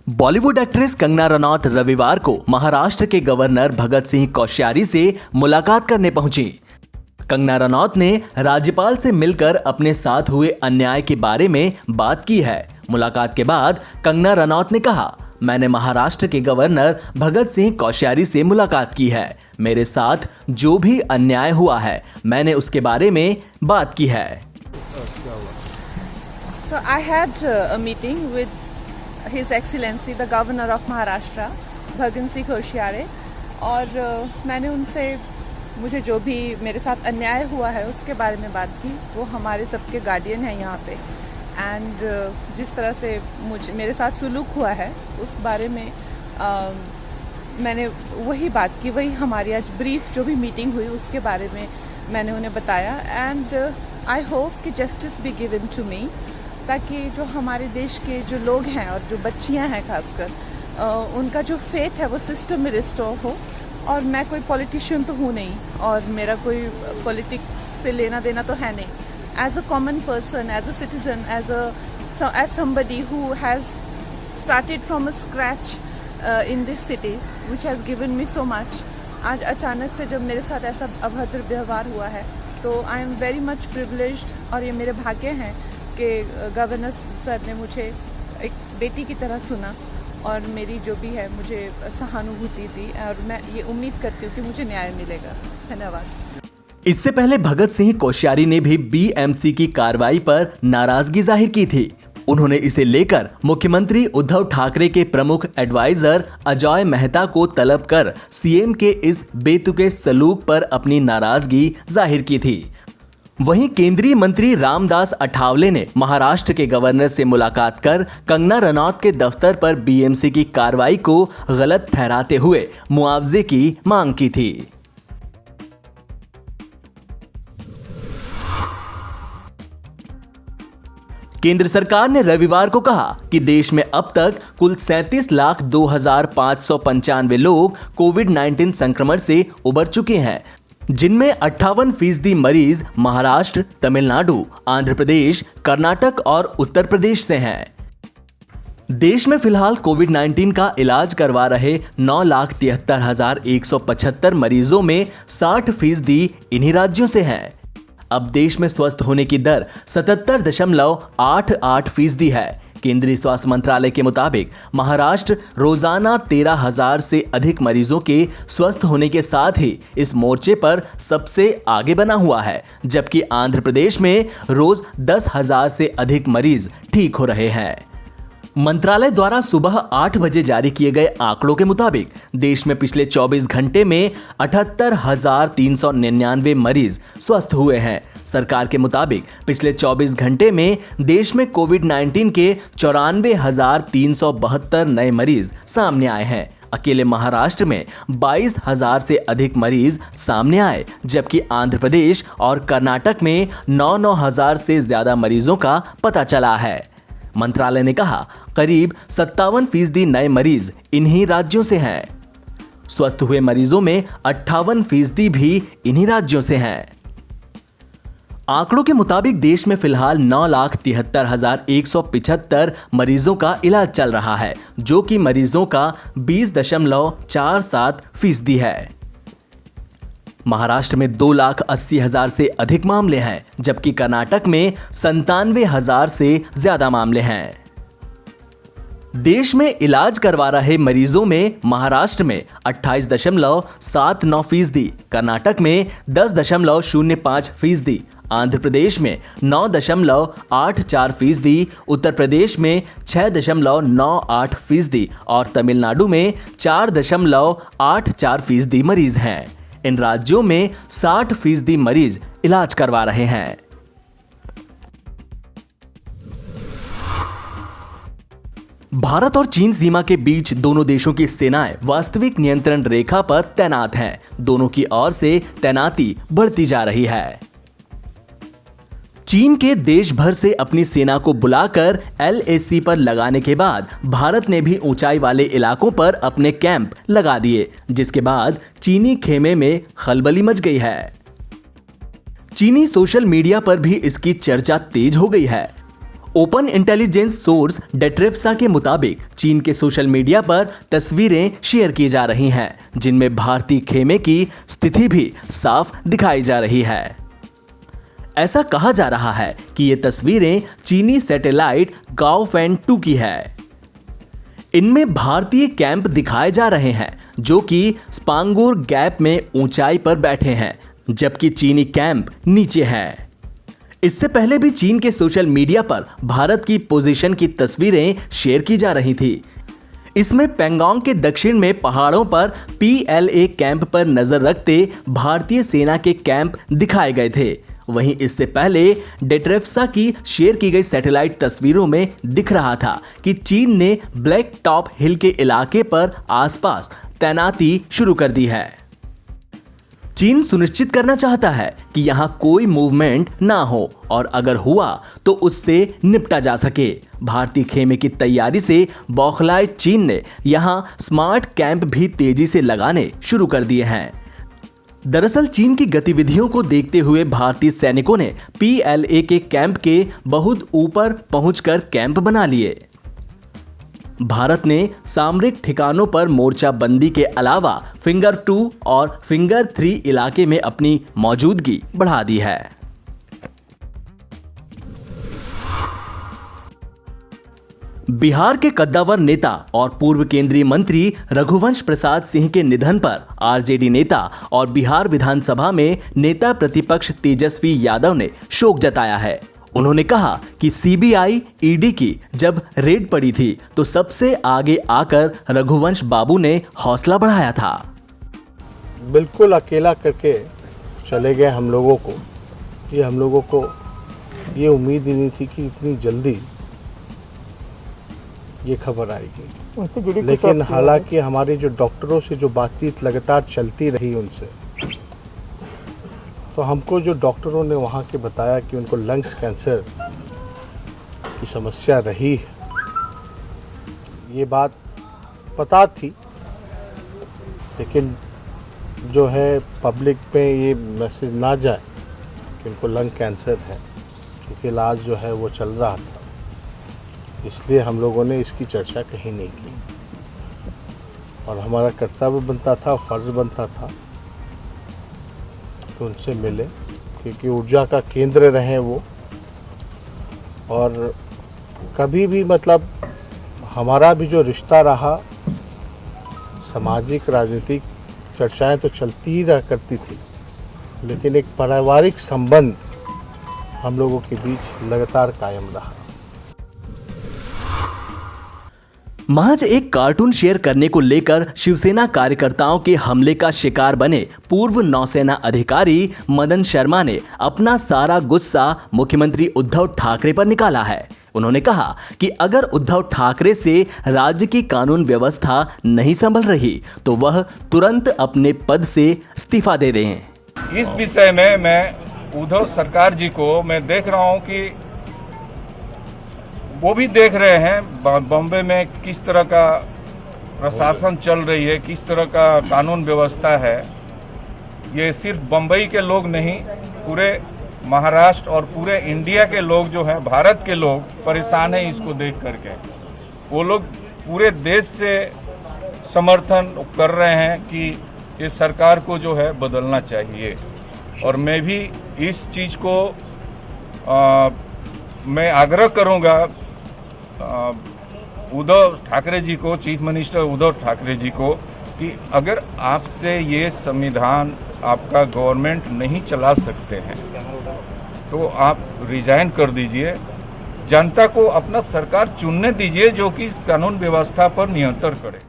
Bollywood actress Kangana Ranaut रविवार को महाराष्ट्र के गवर्नर भगत सिंह कोश्यारी से मुलाकात करने पहुंची। कंगना रनौत ने राज्यपाल से मिलकर अपने साथ हुए अन्याय के बारे में बात की है। मुलाकात के बाद कंगना रनौत ने कहा, मैंने महाराष्ट्र के गवर्नर भगत सिंह कोश्यारी से मुलाकात की है। मेरे साथ जो भी अन्याय हुआ है मैंने उसके बारे में बात की है। So I had a meeting with His Excellency the Governor of Maharashtra, Bhagat Singh Koshyari, और मैंने उनसे मुझे जो भी मेरे साथ अन्याय हुआ है उसके बारे में बात की। वो हमारे सबके गार्डियन हैं यहाँ पे, एंड जिस तरह से मेरे साथ सुलूक हुआ है उस बारे में मैंने वही बात की। वही हमारी आज ब्रीफ जो भी मीटिंग हुई उसके बारे में मैंने उन्हें बताया, एंड आई होप कि justice be given to me, ताकि जो हमारे देश के जो लोग हैं और जो बच्चियां हैं खासकर, उनका जो फेथ है वो सिस्टम में रिस्टोर हो। और मैं कोई पॉलिटिशियन तो हूँ नहीं और मेरा कोई पॉलिटिक्स से लेना देना तो है नहीं। As a common person, as a citizen, as somebody who has started from a scratch in this city which has given me so much, आज अचानक से जब मेरे साथ ऐसा अभद्र व्यवहार हुआ है तो I am very much privileged, और ये मेरे भाग्य हैं कि गवर्नर सर ने मुझे एक बेटी की तरह सुना और मेरी जो भी है मुझे सहानुभूति दी, और मैं ये उम्मीद करती हूँ कि मुझे न्याय मिलेगा। धन्यवाद। इससे पहले भगत सिंह कोश्यारी ने भी बीएमसी की कार्रवाई पर नाराजगी जाहिर की थी। उन्होंने इसे लेकर मुख्यमंत्री उद्धव ठाकरे के प्रमुख एडवाइजर अजय मेहता को तलब कर सीएम के इस बेतुके सलूक पर अपनी नाराजगी जाहिर की थी। वहीं केंद्रीय मंत्री रामदास अठावले ने महाराष्ट्र के गवर्नर से मुलाकात कर कंगना रनौत के दफ्तर पर बीएमसी की कार्रवाई को गलत ठहराते हुए मुआवजे की मांग की थी। केंद्र सरकार ने रविवार को कहा कि देश में अब तक कुल 37,02,595 लोग कोविड-19 संक्रमण से उबर चुके हैं, जिनमें 58% मरीज महाराष्ट्र, तमिलनाडु, आंध्र प्रदेश, कर्नाटक और उत्तर प्रदेश से हैं। देश में फिलहाल कोविड-19 का इलाज करवा रहे 9,73,175 मरीजों में 60% इन्हीं राज्यों से हैं। अब देश में स्वस्थ होने की दर 77.88% है। केंद्रीय स्वास्थ्य मंत्रालय के मुताबिक महाराष्ट्र रोजाना 13,000 से अधिक मरीजों के स्वस्थ होने के साथ ही इस मोर्चे पर सबसे आगे बना हुआ है, जबकि आंध्र प्रदेश में रोज 10,000 से अधिक मरीज ठीक हो रहे हैं। मंत्रालय द्वारा सुबह 8 बजे जारी किए गए आंकड़ों के मुताबिक देश में पिछले 24 घंटे में 78,399 मरीज स्वस्थ हुए हैं। सरकार के मुताबिक पिछले 24 घंटे में देश में कोविड-19 के 94,372 नए मरीज सामने आए हैं। अकेले महाराष्ट्र में 22,000 से अधिक मरीज सामने आए, जबकि आंध्र प्रदेश और कर्नाटक में 9,000 से ज्यादा मरीजों का पता चला है। मंत्रालय ने कहा, करीब 57% नए मरीज इन्हीं राज्यों से हैं। स्वस्थ हुए मरीजों में 58% भी इन्हीं राज्यों से हैं। आंकड़ों के मुताबिक देश में फिलहाल 9,73,175 मरीजों का इलाज चल रहा है, जो कि मरीजों का 20.47% है। महाराष्ट्र में 2,80,000 से अधिक मामले हैं, जबकि कर्नाटक में 97,000 से ज्यादा मामले हैं। देश में इलाज करवा रहे मरीजों में महाराष्ट्र में 28.79%, कर्नाटक में 10.05%, आंध्र प्रदेश में 9.84%, उत्तर प्रदेश में 6.98% और तमिलनाडु में 4.84% मरीज हैं। इन राज्यों में 60% मरीज इलाज करवा रहे हैं। भारत और चीन सीमा के बीच दोनों देशों की सेनाएं वास्तविक नियंत्रण रेखा पर तैनात हैं। दोनों की ओर से तैनाती बढ़ती जा रही है। चीन के देश भर से अपनी सेना को बुलाकर LAC पर लगाने के बाद भारत ने भी ऊंचाई वाले इलाकों पर अपने कैंप लगा दिए, जिसके बाद चीनी खेमे में खलबली मच गई है। चीनी सोशल मीडिया पर भी इसकी चर्चा तेज हो गई है। ओपन इंटेलिजेंस सोर्स डेट्रेफ्सा के मुताबिक चीन के सोशल मीडिया पर तस्वीरें शेयर की जा रही हैं, जिनमें भारतीय खेमे की स्थिति भी साफ दिखाई जा रही है। ऐसा कहा जा रहा है कि ये तस्वीरें चीनी सैटेलाइट गाओफेन 2 की है। इनमें भारतीय कैंप दिखाए जा रहे हैं जो कि स्पांगुर गैप में ऊंचाई पर बैठे हैं, जबकि चीनी कैंप नीचे है। इससे पहले भी चीन के सोशल मीडिया पर भारत की पोजीशन की तस्वीरें शेयर की जा रही थी। इसमें पेंगोंग के दक्षिण में पहाड़ों पर PLA कैंप पर नजर रखते भारतीय सेना के कैंप दिखाए गए थे। वहीं इससे पहले डेट्रेफ्सा की शेयर की गई सैटेलाइट तस्वीरों में दिख रहा था कि चीन ने ब्लैक टॉप हिल के इलाके पर आसपास तैनाती शुरू कर दी है। चीन सुनिश्चित करना चाहता है कि यहां कोई मूवमेंट ना हो और अगर हुआ तो उससे निपटा जा सके। भारतीय खेमे की तैयारी से बौखलाए चीन ने यहां स्मार्ट कैंप भी तेजी से लगाने शुरू कर दिए हैं। दरअसल चीन की गतिविधियों को देखते हुए भारतीय सैनिकों ने PLA के कैंप के बहुत ऊपर पहुंचकर कैंप बना लिए। भारत ने सामरिक ठिकानों पर मोर्चाबंदी के अलावा फिंगर 2 और फिंगर 3 इलाके में अपनी मौजूदगी बढ़ा दी है। बिहार के कद्दावर नेता और पूर्व केंद्रीय मंत्री रघुवंश प्रसाद सिंह के निधन पर RJD नेता और बिहार विधानसभा में नेता प्रतिपक्ष तेजस्वी यादव ने शोक जताया है। उन्होंने कहा कि CBI ED की जब रेड पड़ी थी तो सबसे आगे आकर रघुवंश बाबू ने हौसला बढ़ाया था। बिल्कुल अकेला करके चले गए हम लोगों को। हम लोगों को ये उम्मीद ही नहीं थी कि इतनी जल्दी ये खबर आएगी। लेकिन हालांकि हमारे जो डॉक्टरों से जो बातचीत लगातार चलती रही उनसे, तो हमको जो डॉक्टरों ने वहाँ के बताया कि उनको लंग्स कैंसर की समस्या रही है, ये बात पता थी, लेकिन जो है पब्लिक पे ये मैसेज ना जाए कि उनको लंग कैंसर है, क्योंकि इलाज जो है वो चल रहा था, इसलिए हम लोगों ने इसकी चर्चा कहीं नहीं की। और हमारा कर्तव्य बनता था, फर्ज बनता था तो उनसे मिले, क्योंकि ऊर्जा का केंद्र रहे वो। और कभी भी मतलब हमारा भी जो रिश्ता रहा, सामाजिक राजनीतिक चर्चाएं तो चलती ही रह करती थी, लेकिन एक पारिवारिक संबंध हम लोगों के बीच लगातार कायम रहा। महज एक कार्टून शेयर करने को लेकर शिवसेना कार्यकर्ताओं के हमले का शिकार बने पूर्व नौसेना अधिकारी मदन शर्मा ने अपना सारा गुस्सा मुख्यमंत्री उद्धव ठाकरे पर निकाला है। उन्होंने कहा कि अगर उद्धव ठाकरे से राज्य की कानून व्यवस्था नहीं संभल रही तो वह तुरंत अपने पद से इस्तीफा दे दें। इस विषय में मैं उद्धव सरकार जी को मैं देख रहा हूं कि वो भी देख रहे हैं बॉम्बे में किस तरह का प्रशासन चल रही है, किस तरह का कानून व्यवस्था है। ये सिर्फ बम्बई के लोग नहीं, पूरे महाराष्ट्र और पूरे इंडिया के लोग जो हैं, भारत के लोग परेशान हैं इसको देख करके। वो लोग पूरे देश से समर्थन कर रहे हैं कि ये सरकार को जो है बदलना चाहिए। और मैं भी इस चीज़ को मैं आग्रह करूंगा उद्धव ठाकरे जी को, चीफ मिनिस्टर उद्धव ठाकरे जी को, कि अगर आपसे ये संविधान आपका गवर्नमेंट नहीं चला सकते हैं तो आप रिजाइन कर दीजिए, जनता को अपना सरकार चुनने दीजिए जो कि कानून व्यवस्था पर नियंत्रण करे।